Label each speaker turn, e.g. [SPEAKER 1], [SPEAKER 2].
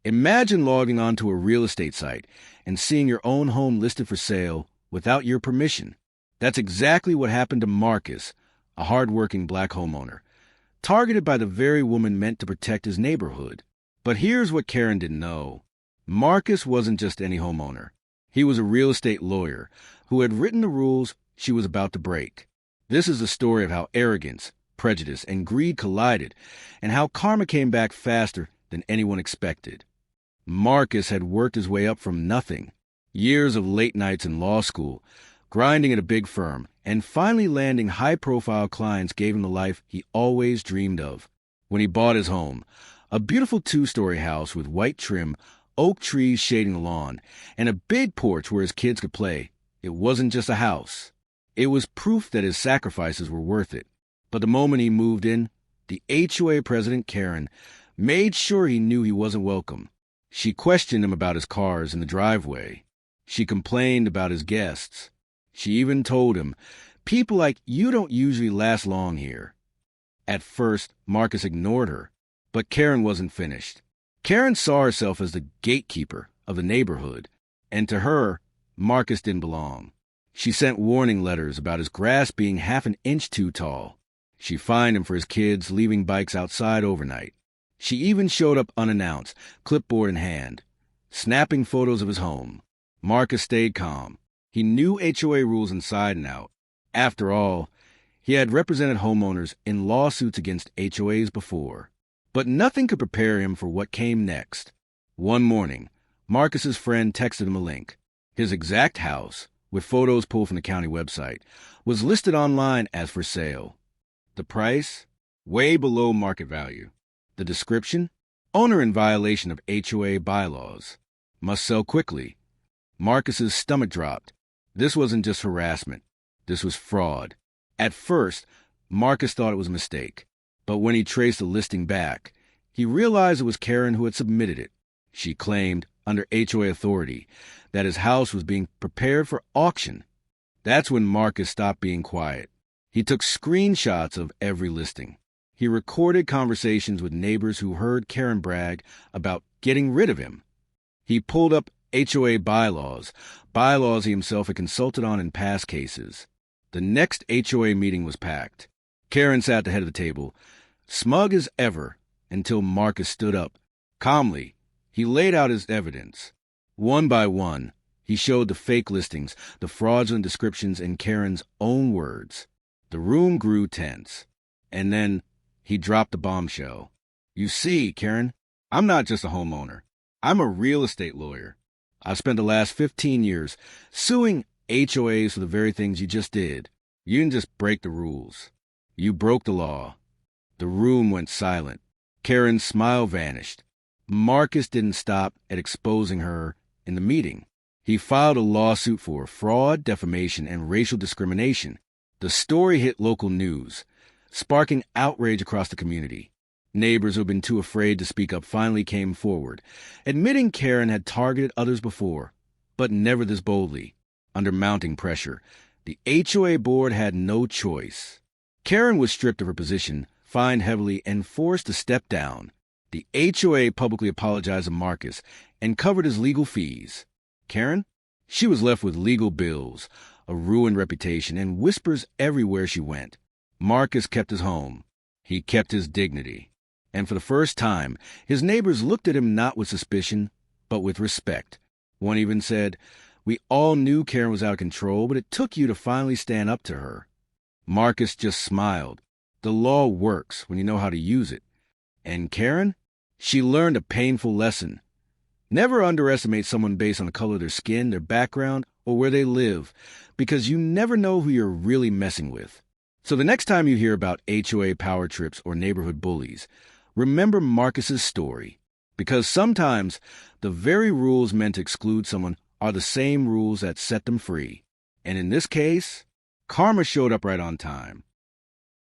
[SPEAKER 1] Imagine logging onto a real estate site and seeing your own home listed for sale without your permission. That's exactly what happened to Marcus, a hard-working black homeowner, targeted by the very woman meant to protect his neighborhood. But here's what Karen didn't know. Marcus wasn't just any homeowner. He was a real estate lawyer who had written the rules she was about to break. This is the story of how arrogance, prejudice, and greed collided, and how karma came back faster than anyone expected. Marcus had worked his way up from nothing. Years of late nights in law school, grinding at a big firm, and finally landing high-profile clients gave him the life he always dreamed of. When he bought his home, a beautiful 2-story house with white trim, oak trees shading the lawn, and a big porch where his kids could play, it wasn't just a house. It was proof that his sacrifices were worth it. But the moment he moved in, the HOA president, Karen, made sure he knew he wasn't welcome. She questioned him about his cars in the driveway. She complained about his guests. She even told him, "People like you don't usually last long here." At first, Marcus ignored her, but Karen wasn't finished. Karen saw herself as the gatekeeper of the neighborhood, and to her, Marcus didn't belong. She sent warning letters about his grass being half an inch too tall. She fined him for his kids leaving bikes outside overnight. She even showed up unannounced, clipboard in hand, snapping photos of his home. Marcus stayed calm. He knew HOA rules inside and out. After all, he had represented homeowners in lawsuits against HOAs before. But nothing could prepare him for what came next. One morning, Marcus's friend texted him a link. His exact house, with photos pulled from the county website, was listed online as for sale. The price? Way below market value. The description? Owner in violation of HOA bylaws. Must sell quickly. Marcus's stomach dropped. This wasn't just harassment. This was fraud. At first, Marcus thought it was a mistake. But when he traced the listing back, he realized it was Karen who had submitted it. She claimed, under HOA authority, that his house was being prepared for auction. That's when Marcus stopped being quiet. He took screenshots of every listing. He recorded conversations with neighbors who heard Karen brag about getting rid of him. He pulled up HOA bylaws he himself had consulted on in past cases. The next HOA meeting was packed. Karen sat at the head of the table, smug as ever, until Marcus stood up. Calmly, he laid out his evidence. One by one, he showed the fake listings, the fraudulent descriptions in Karen's own words. The room grew tense. And then he dropped the bombshell. "You see, Karen, I'm not just a homeowner. I'm a real estate lawyer. I've spent the last 15 years suing HOAs for the very things you just did. You didn't just break the rules. You broke the law." The room went silent. Karen's smile vanished. Marcus didn't stop at exposing her in the meeting. He filed a lawsuit for fraud, defamation, and racial discrimination. The story hit local news, sparking outrage across the community. Neighbors who had been too afraid to speak up finally came forward, admitting Karen had targeted others before, but never this boldly. Under mounting pressure, the HOA board had no choice. Karen was stripped of her position, fined heavily, and forced to step down. The HOA publicly apologized to Marcus and covered his legal fees. Karen? She was left with legal bills, a ruined reputation, and whispers everywhere she went. Marcus kept his home. He kept his dignity. And for the first time, his neighbors looked at him not with suspicion, but with respect. One even said, "We all knew Karen was out of control, but it took you to finally stand up to her." Marcus just smiled. The law works when you know how to use it. And Karen? She learned a painful lesson. Never underestimate someone based on the color of their skin, their background, or where they live, because you never know who you're really messing with. So the next time you hear about HOA power trips or neighborhood bullies, remember Marcus's story, because sometimes the very rules meant to exclude someone are the same rules that set them free. And in this case, karma showed up right on time.